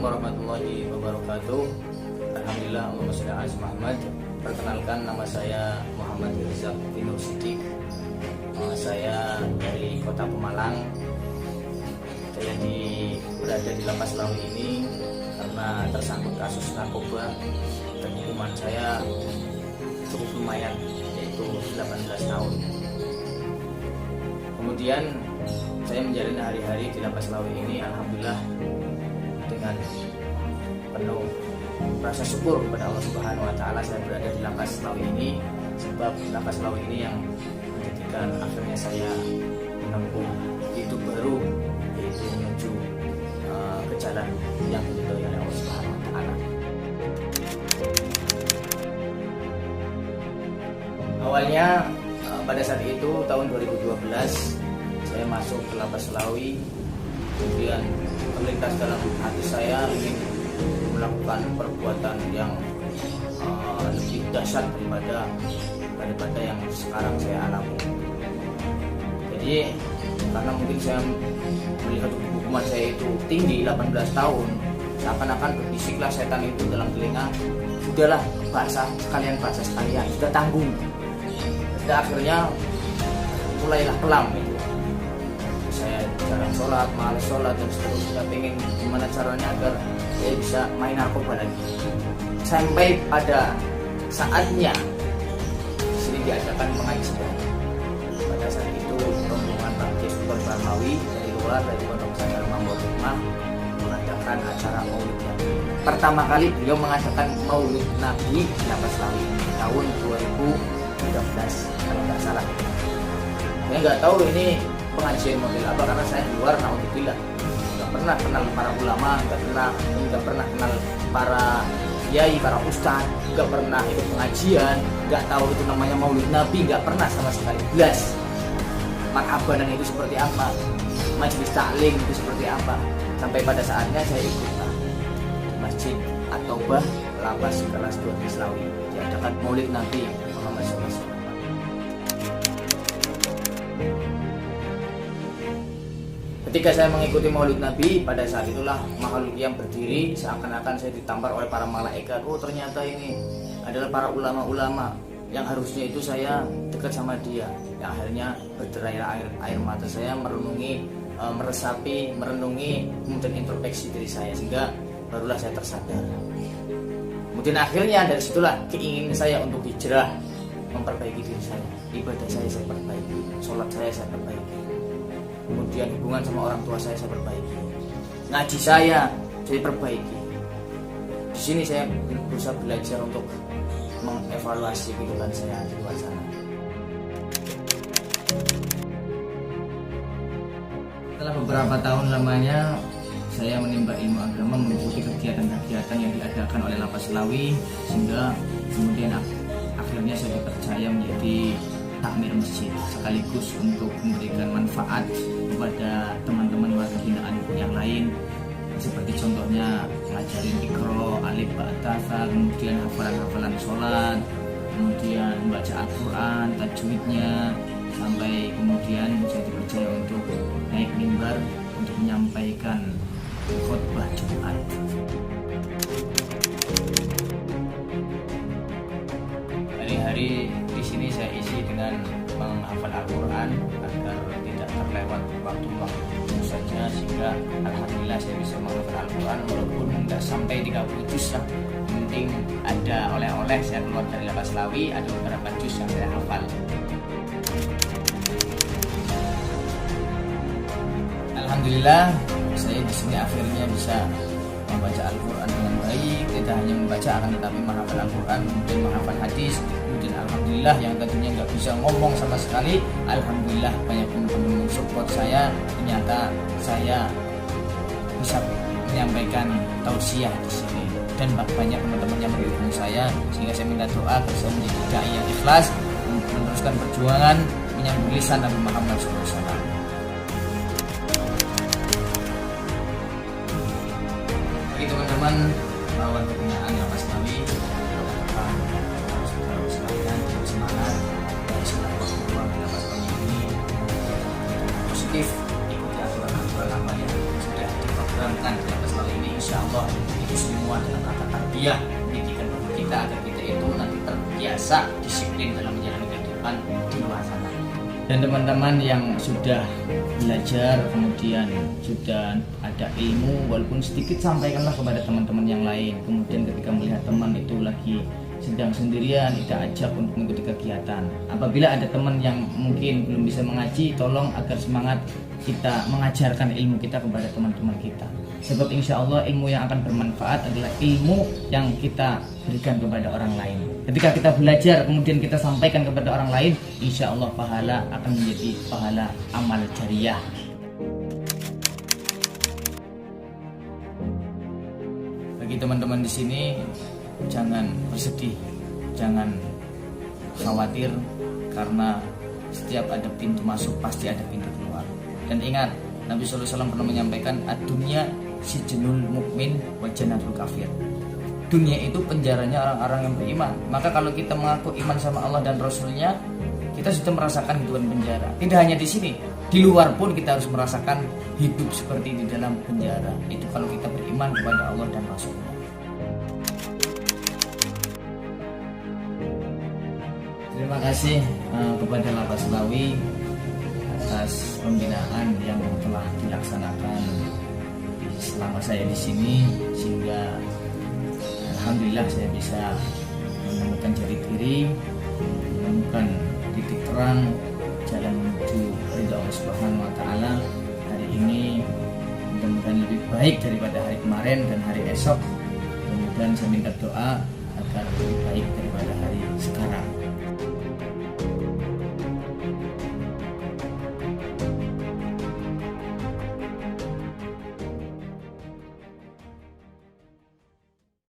warahmatullahi wabarakatuh. Alhamdulillah, Allahumma sholli ala Muhammad. Perkenalkan, nama saya Muhammad Rizak bin Nur Siddiq. Saya dari Kota Pemalang. Saya berada di Lapas Lawi ini karena tersangkut kasus narkoba dan hukuman saya cukup lumayan, yaitu 18 tahun. Kemudian saya menjalani hari-hari di Lapas Lawi ini, alhamdulillah, dengan penuh rasa syukur kepada Allah Subhanahu wa Ta'ala saya berada di Lapas Lawi ini, sebab Lapas Lawi ini yang menjadikan akhirnya saya menempuh hidup baru, yaitu menuju ke jalan yang diridhoi oleh Allah Subhanahu wa Ta'ala. Awalnya pada saat itu tahun 2012 saya masuk ke Lapas Lawi, kemudian terlintas dalam hati saya ingin melakukan perbuatan yang lebih dahsyat daripada yang sekarang saya alami. Jadi karena mungkin saya melihat hukuman saya itu tinggi, 18 tahun, seakan-akan berbisiklah setan itu dalam telinga, sudahlah basah sekalian, sudah tanggung. Dan akhirnya mulailah kelam itu. Saya jarang sholat, malas sholat, dan seterusnya. Pengen gimana caranya agar saya bisa main narkoba lagi. Sampai pada saatnya sini diadakan pengajian. Pada saat itu rombongan Pak Kiai Sultan Barmawi dari luar, dari pondok saya Mamor Hikmah, mengadakan acara Maulid Nabi. Pertama kali beliau mengadakan Maulid Nabi di Lapas Lawi tahun 2013 kalau nggak salah. Saya nggak tahu ini pengajian model apa, karena saya di luar, naudzubillah, nggak pernah kenal para ulama, nggak pernah kenal para kiai, para ustadz, nggak pernah ikut pengajian, nggak tahu itu namanya Maulid Nabi, nggak pernah sama sekali. Belas marhabanan itu seperti apa, majelis taklim itu seperti apa. Sampai pada saatnya saya ikut Masjid At-Taubah Lapas kelas 2 di Slawi, diadakan Maulid Nabi Muhammad SAW. Ketika saya mengikuti Maulid Nabi, pada saat itulah makhluk yang berdiri seakan-akan saya ditampar oleh para malaikat. Oh, ternyata ini adalah para ulama-ulama yang harusnya itu saya dekat sama dia. Yang akhirnya berderai air mata saya merenungi, meresapi, merenungi, kemudian introspeksi diri saya, sehingga barulah saya tersadar. Kemudian akhirnya dari situlah keinginan saya untuk hijrah, memperbaiki diri saya, ibadah saya perbaiki, sholat saya perbaiki, kemudian hubungan sama orang tua saya perbaiki, ngaji saya perbaiki. Di sini saya berusaha belajar untuk mengevaluasi kehidupan saya di luar sana. Setelah beberapa tahun lamanya saya menimba ilmu agama, mengikuti kegiatan-kegiatan yang diadakan oleh Lapas Lawi, sehingga kemudian akhirnya saya dipercaya menjadi takmir masjid, sekaligus untuk memberikan manfaat kepada teman-teman warga binaan yang lain, seperti contohnya ngajarin Iqra, Alif, Ba, Ta, kemudian hafalan-hafalan sholat, kemudian membaca Al-Quran, tajwidnya, sampai kemudian saya dipercaya untuk naik mimbar untuk menyampaikan khutbah Jumat. Hari-hari di sini saya isi dengan menghafal Al-Quran agar tidak terlewat waktu-waktu saja, sehingga alhamdulillah saya bisa menghafal Al-Quran walaupun tidak sampai 30 juz lah. Penting ada oleh-oleh, saya keluar dari Lapas Lawi ada beberapa juz yang saya hafal. Alhamdulillah saya di sini akhirnya bisa membaca Al-Quran dengan baik. Tidak hanya membaca, akan tetapi menghafal Al-Quran, kemudian menghafal hadis. Kemudian alhamdulillah yang tadinya nggak bisa ngomong sama sekali, alhamdulillah banyak teman-teman support saya. Ternyata saya bisa menyampaikan tausiah di sini, dan banyak teman-teman yang mendukung saya, sehingga saya minta doa agar saya menjadi dai yang ikhlas, meneruskan perjuangan menyambung lisan Nabi Muhammad SAW. Bagi teman-teman warga binaan Lapas Lawi, harus sekalian semangat, setelah waktu luang di Lapas Lawi ini positif, ikuti aturan-aturan apa yang sudah diprogramkan di Lapas Lawi ini. insya Allah itu semua dalam rangka tarbiyah, pendidikan bagi kita agar kita itu nanti terbiasa disiplin dalam menjalani kehidupan di luar sana. Dan teman-teman yang sudah belajar, kemudian sudah ada ilmu, walaupun sedikit, sampaikanlah kepada teman-teman yang lain. Kemudian ketika melihat teman itu lagi sedang sendirian, kita ajak untuk mengikuti kegiatan. Apabila ada teman yang mungkin belum bisa mengaji, tolong agar semangat kita mengajarkan ilmu kita kepada teman-teman kita. Sebab insya Allah ilmu yang akan bermanfaat adalah ilmu yang kita berikan kepada orang lain. Ketika kita belajar kemudian kita sampaikan kepada orang lain, insya Allah pahala akan menjadi pahala amal jariyah. Bagi teman-teman di sini, jangan bersedih, jangan khawatir, karena setiap ada pintu masuk pasti ada pintu keluar. Dan ingat, Nabi SAW pernah menyampaikan, ad-dunya sijnul mukmin wa jannatul kafir. Dunia itu penjaranya orang-orang yang beriman. Maka kalau kita mengaku iman sama Allah dan Rasulnya, kita sudah merasakan hidupan penjara. Tidak hanya di sini, di luar pun kita harus merasakan hidup seperti di dalam penjara. Itu kalau kita beriman kepada Allah dan Rasulnya. Terima kasih kepada Lapas Slawi atas pembinaan yang telah dilaksanakan selama saya di sini, sehingga alhamdulillah saya bisa menemukan jati diri, menemukan titik terang jalan menuju ridha Allah Subhanahu wa taala. Hari ini mudah-mudahan lebih baik daripada hari kemarin dan hari esok. Kemudian saya minta doa agar lebih baik daripada hari sekarang.